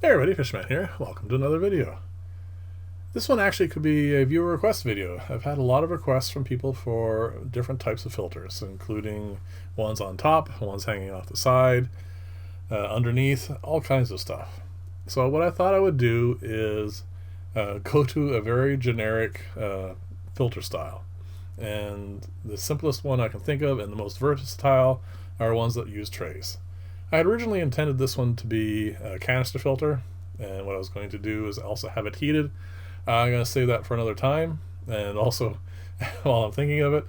Hey everybody, Fishman here. Welcome to another video. This one actually could be a viewer request video. I've had a lot of requests from people for different types of filters, including ones on top, ones hanging off the side, underneath, all kinds of stuff. So what I thought I would do is go to a very generic filter style. And the simplest one I can think of and the most versatile are ones that use trays. I had originally intended this one to be a canister filter, and what I was going to do is also have it heated. I'm going to save that for another time, and also while I'm thinking of it,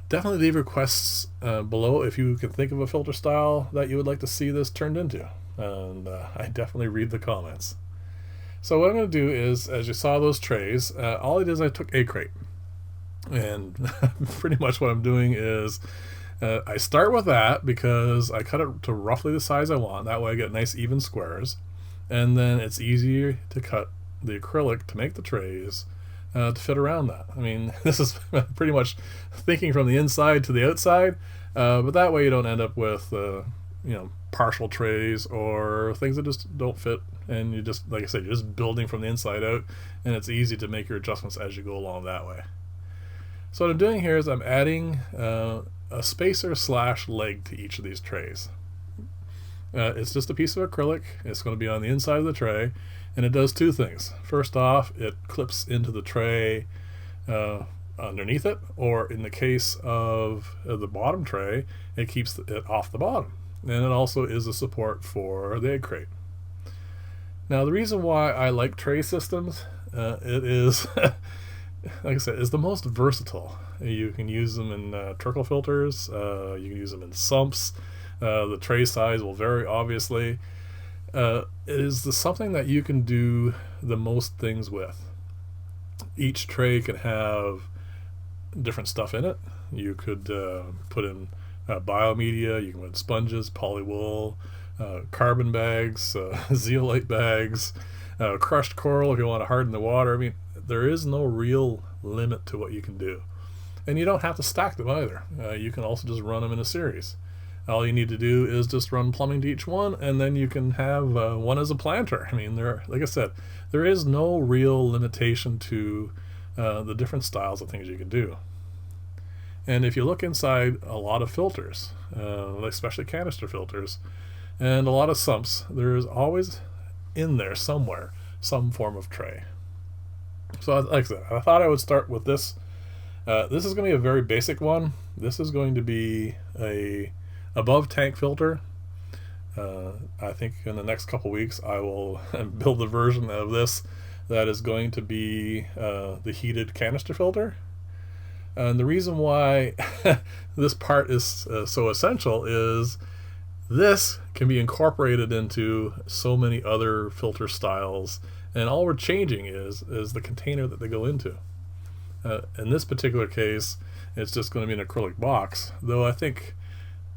definitely leave requests below if you can think of a filter style that you would like to see this turned into, and I definitely read the comments. So what I'm going to do is, as you saw those trays, all I did is I took a crate, and pretty much what I'm doing is I start with that because I cut it to roughly the size I want. That way I get nice even squares. And then it's easier to cut the acrylic to make the trays to fit around that. I mean, this is pretty much thinking from the inside to the outside, but that way you don't end up with partial trays or things that just don't fit, and you just, like I said, you're just building from the inside out, and it's easy to make your adjustments as you go along that way. So what I'm doing here is I'm adding a spacer / leg to each of these trays. It's just a piece of acrylic. It's going to be on the inside of the tray, and it does two things. First off, it clips into the tray underneath it, or in the case of the bottom tray, it keeps it off the bottom. And it also is a support for the egg crate. Now, the reason why I like tray systems, it is like I said, is the most versatile. You can use them in trickle filters, you can use them in sumps. The tray size will vary, obviously. It is something that you can do the most things with. Each tray can have different stuff in it. You could put in biomedia, you can put sponges, polywool, carbon bags, zeolite bags, crushed coral if you want to harden the water. I mean, there is no real limit to what you can do. And you don't have to stack them either. You can also just run them in a series. All you need to do is just run plumbing to each one, and then you can have one as a planter. I mean, like I said, there is no real limitation to the different styles of things you can do. And if you look inside a lot of filters, especially canister filters, and a lot of sumps, there's always in there somewhere some form of tray. So like I said, I thought I would start with this. This is going to be a very basic one. This is going to be a above tank filter. I think in the next couple weeks I will build a version of this that is going to be the heated canister filter. And the reason why this part is so essential is this can be incorporated into so many other filter styles, and all we're changing is the container that they go into. In this particular case, it's just going to be an acrylic box, though I think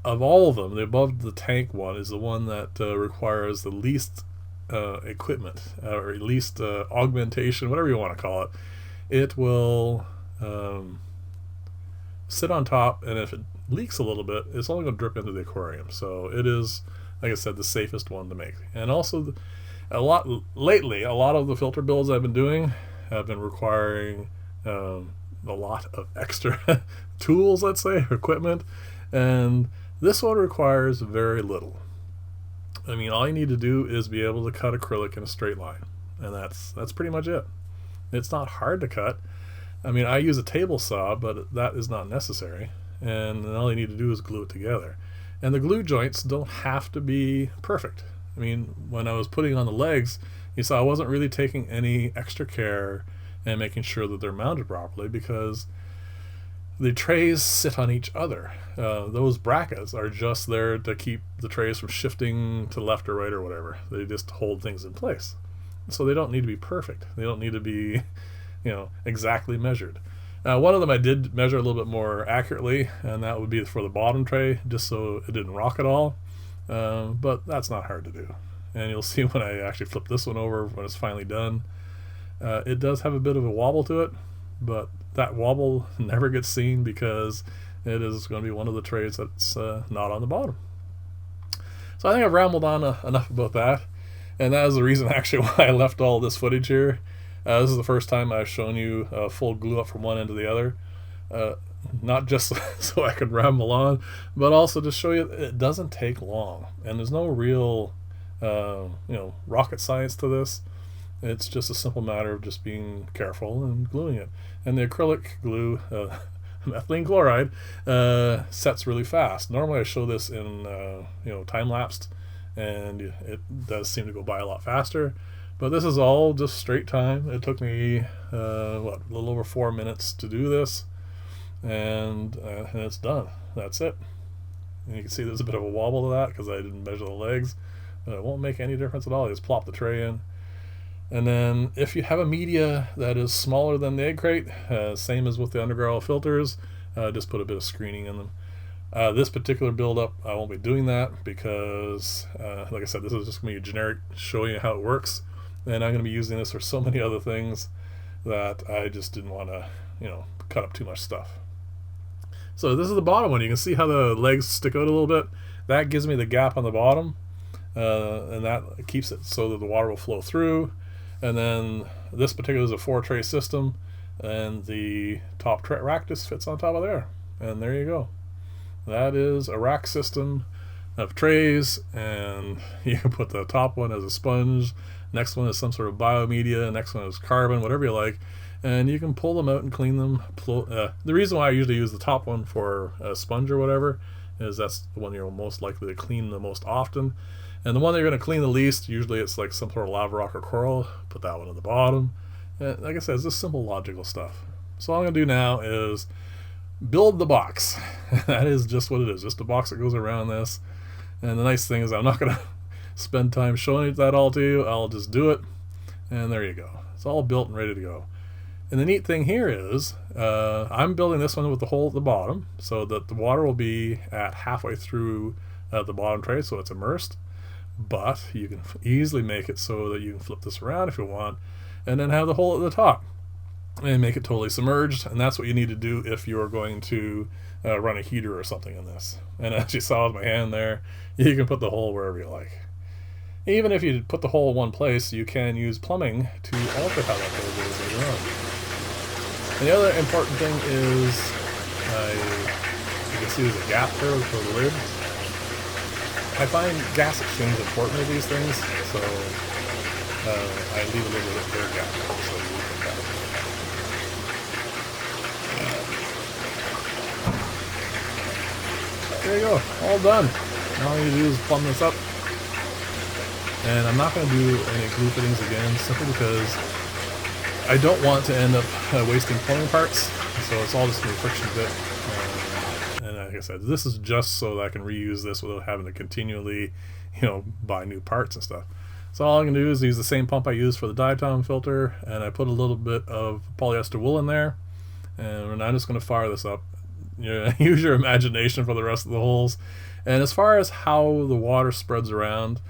of all of them, the above the tank one is the one that requires the least equipment, or at least augmentation, whatever you want to call it. It will sit on top, and if it leaks a little bit, it's only going to drip into the aquarium. So it is, like I said, the safest one to make. And also, lately, a lot of the filter builds I've been doing have been requiring a lot of extra tools, let's say, equipment, and this one requires very little. I mean, all you need to do is be able to cut acrylic in a straight line, and that's pretty much it. It's not hard to cut. I mean, I use a table saw, but that is not necessary, and all you need to do is glue it together. And the glue joints don't have to be perfect. I mean, when I was putting on the legs, you saw I wasn't really taking any extra care and making sure that they're mounted properly, because the trays sit on each other. Those brackets are just there to keep the trays from shifting to left or right or whatever. They just hold things in place. So they don't need to be perfect. They don't need to be, exactly measured. One of them I did measure a little bit more accurately, and that would be for the bottom tray, just so it didn't rock at all. But that's not hard to do. And you'll see when I actually flip this one over when it's finally done. It does have a bit of a wobble to it, but that wobble never gets seen because it is going to be one of the trays that's not on the bottom. So I think I've rambled on enough about that. And that is the reason actually why I left all this footage here. This is the first time I've shown you full glue up from one end to the other. Not just so I could ramble on, but also to show you it doesn't take long. And there's no real rocket science to this. It's just a simple matter of just being careful and gluing it. And the acrylic glue, methylene chloride, sets really fast. Normally I show this in time-lapsed, and it does seem to go by a lot faster. But this is all just straight time. It took me a little over 4 minutes to do this, and it's done. That's it. And you can see there's a bit of a wobble to that because I didn't measure the legs. It won't make any difference at all. You just plop the tray in. And then if you have a media that is smaller than the egg crate, same as with the undergarl filters, just put a bit of screening in them. This particular build-up, I won't be doing that because, like I said, this is just going to be generic showing you how it works. And I'm going to be using this for so many other things that I just didn't want to, cut up too much stuff. So this is the bottom one. You can see how the legs stick out a little bit. That gives me the gap on the bottom, and that keeps it so that the water will flow through. And then this particular is a 4-tray system, and the top rack just fits on top of there. And there you go. That is a rack system of trays, and you can put the top one as a sponge, next one is some sort of biomedia, next one is carbon, whatever you like, and you can pull them out and clean them. The reason why I usually use the top one for a sponge or whatever is that's the one you're most likely to clean the most often. And the one that you're going to clean the least, usually it's like some sort of lava rock or coral. Put that one at the bottom. And like I said, it's just simple logical stuff. So all I'm going to do now is build the box. That is just what it is, just a box that goes around this. And the nice thing is I'm not going to spend time showing that all to you. I'll just do it. And there you go. It's all built and ready to go. And the neat thing here is I'm building this one with the hole at the bottom so that the water will be at halfway through the bottom tray, so it's immersed. But you can easily make it so that you can flip this around if you want, and then have the hole at the top and make it totally submerged. And that's what you need to do if you're going to run a heater or something in this. And as you saw with my hand there, you can put the hole wherever you like. Even if you put the hole in one place, you can use plumbing to alter how that hole goes later on. And the other important thing is you can see there's a gap there for the lid. I find gas exchange important with these things, so I leave a little bit of air gap so you can have it. There you go, all done. Now all you do is plumb this up. And I'm not going to do any glue fittings again, simply because I don't want to end up wasting plumbing parts, so it's all just going to be friction fit. And like I said, this is just so that I can reuse this without having to continually, buy new parts and stuff. So all I'm going to do is use the same pump I used for the diatom filter, and I put a little bit of polyester wool in there, and I'm just going to fire this up. Use your imagination for the rest of the holes. And as far as how the water spreads around,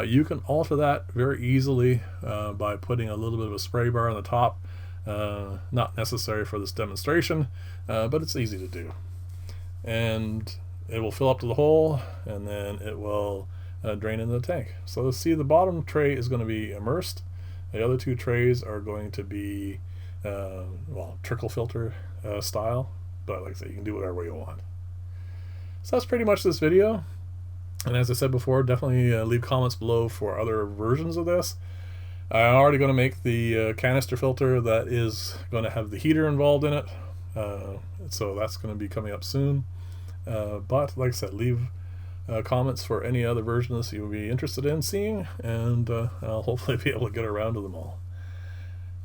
you can alter that very easily by putting a little bit of a spray bar on the top. Not necessary for this demonstration, but it's easy to do. And it will fill up to the hole, and then it will drain into the tank. So let's see, the bottom tray is going to be immersed. The other two trays are going to be trickle filter style, but like I said, you can do whatever way you want. So that's pretty much this video. And as I said before, definitely leave comments below for other versions of this. I'm already going to make the canister filter that is going to have the heater involved in it. So that's going to be coming up soon. But like I said, leave comments for any other versions you'll be interested in seeing, and I'll hopefully be able to get around to them all.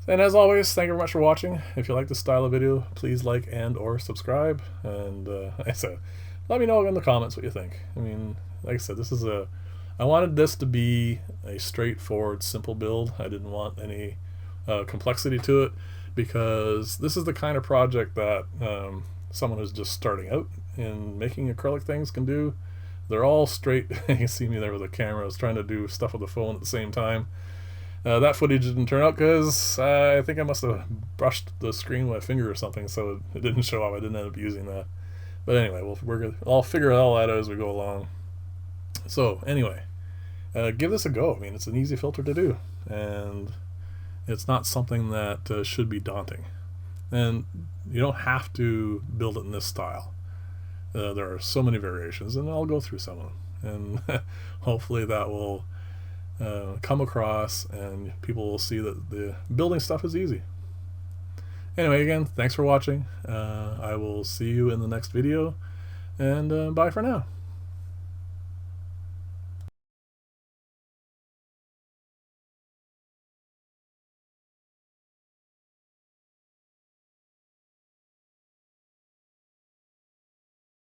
And as always, thank you very much for watching. If you like this style of video, please like and or subscribe. And like I said, let me know in the comments what you think. I mean, like I said, I wanted this to be a straightforward, simple build. I didn't want any complexity to it, because this is the kind of project that someone who's just starting out in making acrylic things can do. They're all straight. You can see me there with the camera. I was trying to do stuff with the phone at the same time. That footage didn't turn out because I think I must have brushed the screen with my finger or something, so it didn't show up. I didn't end up using that. But anyway, I'll figure all that out as we go along. So anyway, give this a go. I mean, it's an easy filter to do, and it's not something that should be daunting. And you don't have to build it in this style. There are so many variations, and I'll go through some of them, and hopefully that will come across, and people will see that the building stuff is easy. Anyway, again, thanks for watching. I will see you in the next video, and bye for now.